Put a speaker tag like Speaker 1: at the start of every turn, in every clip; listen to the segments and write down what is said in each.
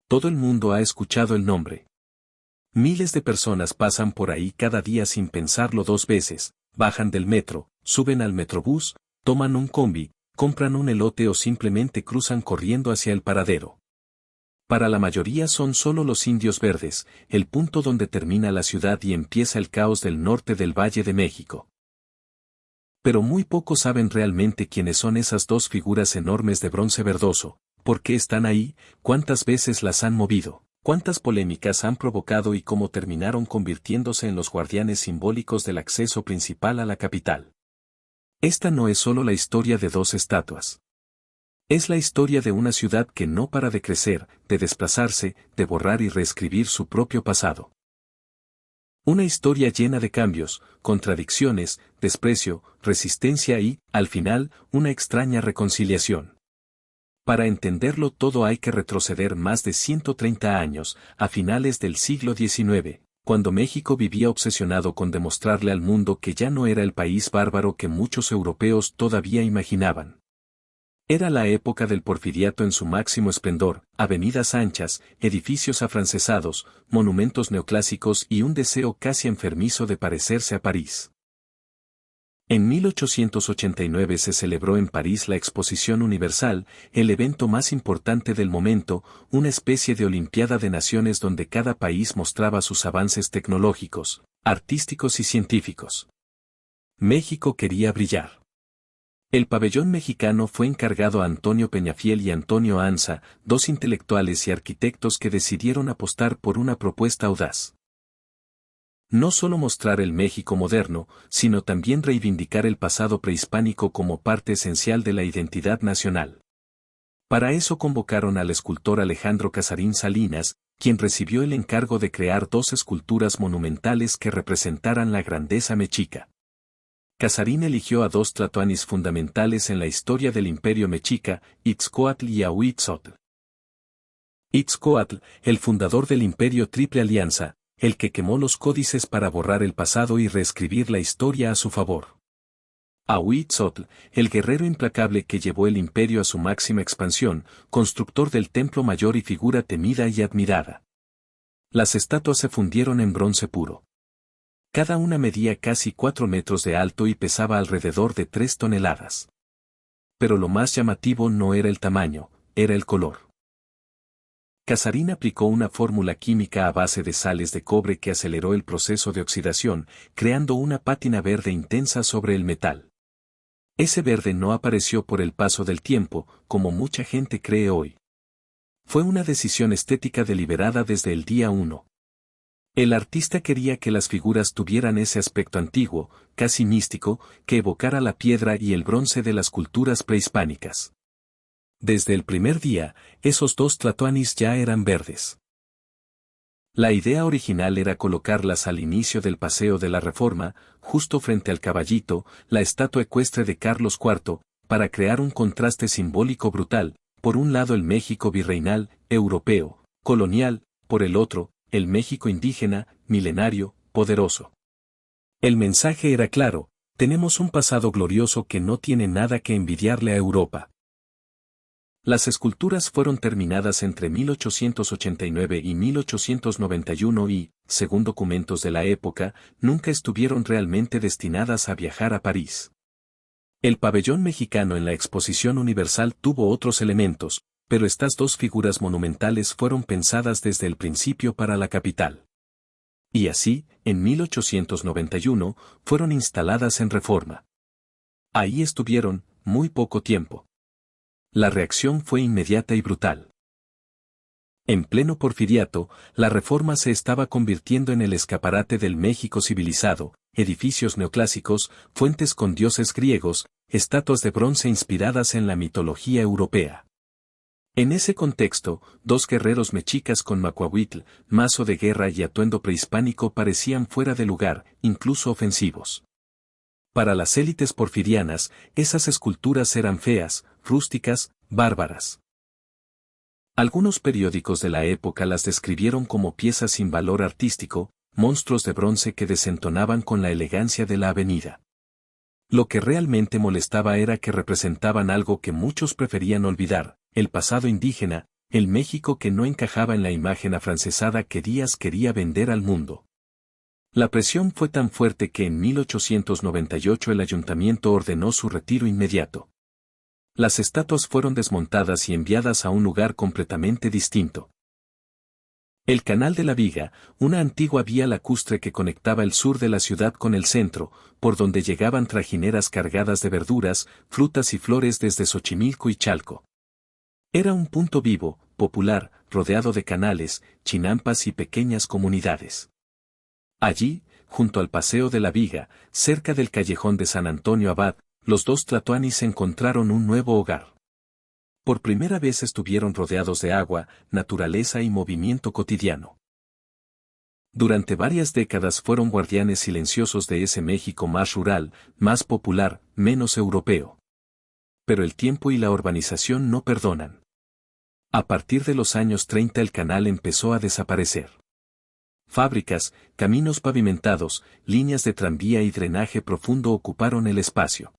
Speaker 1: Todo el mundo ha escuchado el nombre. Miles de personas pasan por ahí cada día sin pensarlo dos veces, bajan del metro, suben al metrobús, toman un combi, compran un elote o simplemente cruzan corriendo hacia el paradero. Para la mayoría son solo los Indios Verdes, el punto donde termina la ciudad y empieza el caos del norte del Valle de México. Pero muy pocos saben realmente quiénes son esas dos figuras enormes de bronce verdoso, por qué están ahí, cuántas veces las han movido, cuántas polémicas han provocado y cómo terminaron convirtiéndose en los guardianes simbólicos del acceso principal a la capital. Esta no es solo la historia de dos estatuas. Es la historia de una ciudad que no para de crecer, de desplazarse, de borrar y reescribir su propio pasado. Una historia llena de cambios, contradicciones, desprecio, resistencia y, al final, una extraña reconciliación. Para entenderlo todo hay que retroceder más de 130 años, a finales del siglo XIX, cuando México vivía obsesionado con demostrarle al mundo que ya no era el país bárbaro que muchos europeos todavía imaginaban. Era la época del porfiriato en su máximo esplendor, avenidas anchas, edificios afrancesados, monumentos neoclásicos y un deseo casi enfermizo de parecerse a París. En 1889 se celebró en París la Exposición Universal, el evento más importante del momento, una especie de Olimpiada de Naciones donde cada país mostraba sus avances tecnológicos, artísticos y científicos. México quería brillar. El pabellón mexicano fue encargado a Antonio Peñafiel y Antonio Anza, dos intelectuales y arquitectos que decidieron apostar por una propuesta audaz. No solo mostrar el México moderno, sino también reivindicar el pasado prehispánico como parte esencial de la identidad nacional. Para eso convocaron al escultor Alejandro Casarín Salinas, quien recibió el encargo de crear dos esculturas monumentales que representaran la grandeza mexica. Casarín eligió a dos tlatoanis fundamentales en la historia del imperio mexica, Itzcoatl y Ahuitzotl. Itzcoatl, el fundador del imperio Triple Alianza, el que quemó los códices para borrar el pasado y reescribir la historia a su favor. Ahuitzotl, el guerrero implacable que llevó el imperio a su máxima expansión, constructor del templo mayor y figura temida y admirada. Las estatuas se fundieron en bronce puro. Cada una medía casi 4 metros de alto y pesaba alrededor de 3 toneladas. Pero lo más llamativo no era el tamaño, era el color. Casarín aplicó una fórmula química a base de sales de cobre que aceleró el proceso de oxidación, creando una pátina verde intensa sobre el metal. Ese verde no apareció por el paso del tiempo, como mucha gente cree hoy. Fue una decisión estética deliberada desde el día 1. El artista quería que las figuras tuvieran ese aspecto antiguo, casi místico, que evocara la piedra y el bronce de las culturas prehispánicas. Desde el primer día, esos dos tlatoanis ya eran verdes. La idea original era colocarlas al inicio del Paseo de la Reforma, justo frente al caballito, la estatua ecuestre de Carlos IV, para crear un contraste simbólico brutal, por un lado el México virreinal, europeo, colonial, por el otro, el México indígena, milenario, poderoso. El mensaje era claro, tenemos un pasado glorioso que no tiene nada que envidiarle a Europa. Las esculturas fueron terminadas entre 1889 y 1891 y, según documentos de la época, nunca estuvieron realmente destinadas a viajar a París. El pabellón mexicano en la Exposición Universal tuvo otros elementos, pero estas dos figuras monumentales fueron pensadas desde el principio para la capital. Y así, en 1891, fueron instaladas en Reforma. Ahí estuvieron, muy poco tiempo. La reacción fue inmediata y brutal. En pleno porfiriato, la Reforma se estaba convirtiendo en el escaparate del México civilizado, edificios neoclásicos, fuentes con dioses griegos, estatuas de bronce inspiradas en la mitología europea. En ese contexto, dos guerreros mexicas con macuahuitl, mazo de guerra y atuendo prehispánico parecían fuera de lugar, incluso ofensivos. Para las élites porfirianas, esas esculturas eran feas, rústicas, bárbaras. Algunos periódicos de la época las describieron como piezas sin valor artístico, monstruos de bronce que desentonaban con la elegancia de la avenida. Lo que realmente molestaba era que representaban algo que muchos preferían olvidar, el pasado indígena, el México que no encajaba en la imagen afrancesada que Díaz quería vender al mundo. La presión fue tan fuerte que en 1898 el ayuntamiento ordenó su retiro inmediato. Las estatuas fueron desmontadas y enviadas a un lugar completamente distinto. El Canal de la Viga, una antigua vía lacustre que conectaba el sur de la ciudad con el centro, por donde llegaban trajineras cargadas de verduras, frutas y flores desde Xochimilco y Chalco. Era un punto vivo, popular, rodeado de canales, chinampas y pequeñas comunidades. Allí, junto al Paseo de la Viga, cerca del callejón de San Antonio Abad, los dos tlatoanis encontraron un nuevo hogar. Por primera vez estuvieron rodeados de agua, naturaleza y movimiento cotidiano. Durante varias décadas fueron guardianes silenciosos de ese México más rural, más popular, menos europeo. Pero el tiempo y la urbanización no perdonan. A partir de los años 30 el canal empezó a desaparecer. Fábricas, caminos pavimentados, líneas de tranvía y drenaje profundo ocuparon el espacio.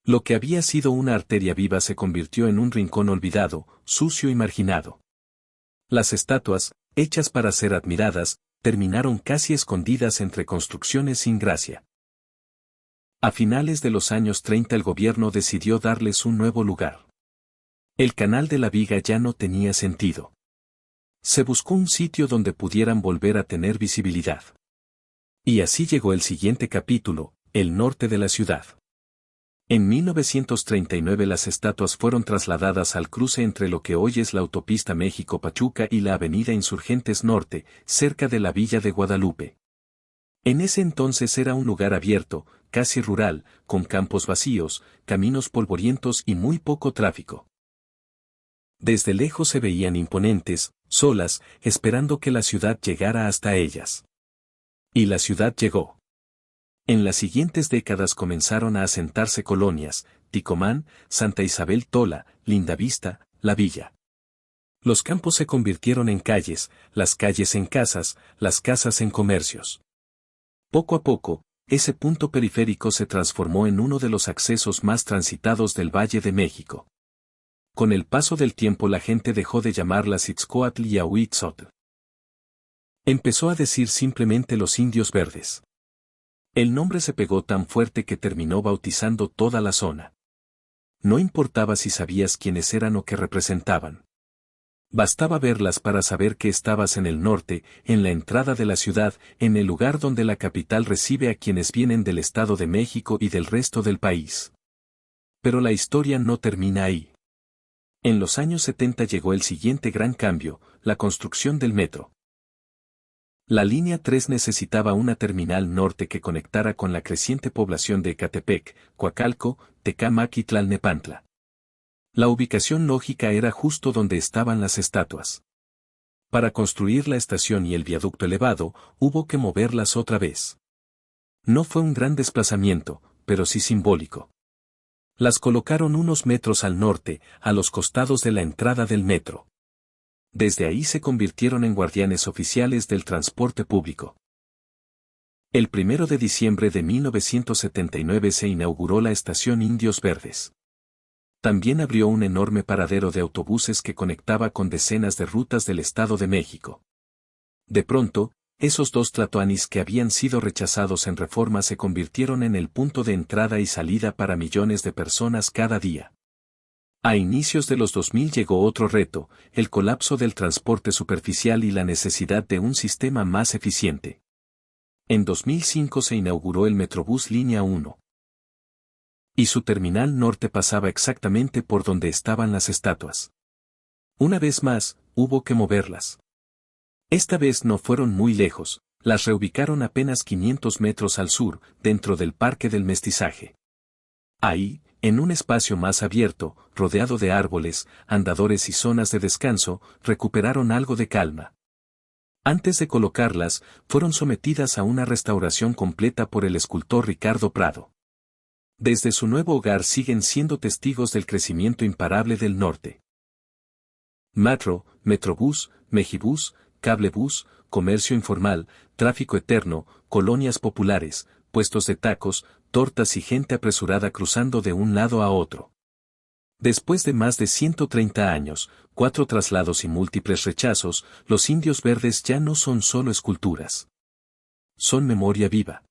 Speaker 1: Lo que había sido una arteria viva se convirtió en un rincón olvidado, sucio y marginado. Las estatuas, hechas para ser admiradas, terminaron casi escondidas entre construcciones sin gracia. A finales de los años 30 el gobierno decidió darles un nuevo lugar. El Canal de la Viga ya no tenía sentido. Se buscó un sitio donde pudieran volver a tener visibilidad. Y así llegó el siguiente capítulo, el norte de la ciudad. En 1939 las estatuas fueron trasladadas al cruce entre lo que hoy es la autopista México-Pachuca y la avenida Insurgentes Norte, cerca de la villa de Guadalupe. En ese entonces era un lugar abierto, casi rural, con campos vacíos, caminos polvorientos y muy poco tráfico. Desde lejos se veían imponentes, solas, esperando que la ciudad llegara hasta ellas. Y la ciudad llegó. En las siguientes décadas comenzaron a asentarse colonias, Ticomán, Santa Isabel Tola, Lindavista, La Villa. Los campos se convirtieron en calles, las calles en casas, las casas en comercios. Poco a poco, ese punto periférico se transformó en uno de los accesos más transitados del Valle de México. Con el paso del tiempo la gente dejó de llamarlas Itzcoatl y Ahuitzotl. Empezó a decir simplemente los indios verdes. El nombre se pegó tan fuerte que terminó bautizando toda la zona. No importaba si sabías quiénes eran o qué representaban. Bastaba verlas para saber que estabas en el norte, en la entrada de la ciudad, en el lugar donde la capital recibe a quienes vienen del Estado de México y del resto del país. Pero la historia no termina ahí. En los años 70 llegó el siguiente gran cambio, la construcción del metro. La línea 3 necesitaba una terminal norte que conectara con la creciente población de Ecatepec, Coacalco, Tecámac y Tlalnepantla. La ubicación lógica era justo donde estaban las estatuas. Para construir la estación y el viaducto elevado, hubo que moverlas otra vez. No fue un gran desplazamiento, pero sí simbólico. Las colocaron unos metros al norte, a los costados de la entrada del metro. Desde ahí se convirtieron en guardianes oficiales del transporte público. El 1 de diciembre de 1979 se inauguró la estación Indios Verdes. También abrió un enorme paradero de autobuses que conectaba con decenas de rutas del Estado de México. De pronto, esos dos tlatoanis que habían sido rechazados en Reforma se convirtieron en el punto de entrada y salida para millones de personas cada día. A inicios de los 2000 llegó otro reto, el colapso del transporte superficial y la necesidad de un sistema más eficiente. En 2005 se inauguró el Metrobús Línea 1. Y su terminal norte pasaba exactamente por donde estaban las estatuas. Una vez más, hubo que moverlas. Esta vez no fueron muy lejos, las reubicaron apenas 500 metros al sur, dentro del Parque del Mestizaje. Ahí, en un espacio más abierto, rodeado de árboles, andadores y zonas de descanso, recuperaron algo de calma. Antes de colocarlas, fueron sometidas a una restauración completa por el escultor Ricardo Prado. Desde su nuevo hogar siguen siendo testigos del crecimiento imparable del norte. Metro, Metrobús, Mejibús, Cablebús, comercio informal, tráfico eterno, colonias populares, puestos de tacos, tortas y gente apresurada cruzando de un lado a otro. Después de más de 130 años, 4 traslados y múltiples rechazos, los indios verdes ya no son solo esculturas. Son memoria viva.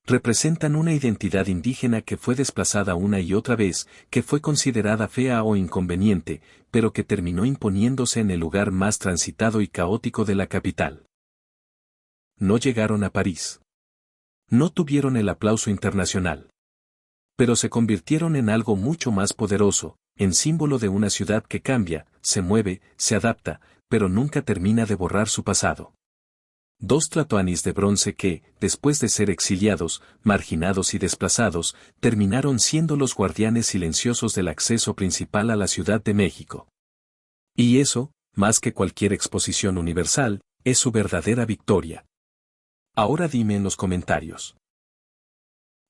Speaker 1: Representan una identidad indígena que fue desplazada una y otra vez, que fue considerada fea o inconveniente, pero que terminó imponiéndose en el lugar más transitado y caótico de la capital. No llegaron a París. No tuvieron el aplauso internacional. Pero se convirtieron en algo mucho más poderoso, en símbolo de una ciudad que cambia, se mueve, se adapta, pero nunca termina de borrar su pasado. 2 tlatoanis de bronce que, después de ser exiliados, marginados y desplazados, terminaron siendo los guardianes silenciosos del acceso principal a la Ciudad de México. Y eso, más que cualquier exposición universal, es su verdadera victoria. Ahora dime en los comentarios.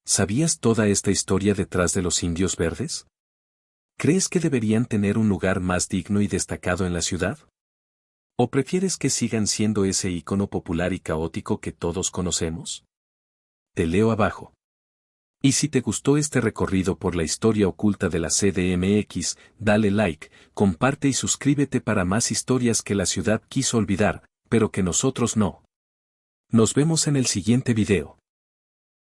Speaker 1: ¿Sabías toda esta historia detrás de los indios verdes? ¿Crees que deberían tener un lugar más digno y destacado en la ciudad? ¿O prefieres que sigan siendo ese ícono popular y caótico que todos conocemos? Te leo abajo. Y si te gustó este recorrido por la historia oculta de la CDMX, dale like, comparte y suscríbete para más historias que la ciudad quiso olvidar, pero que nosotros no. Nos vemos en el siguiente video.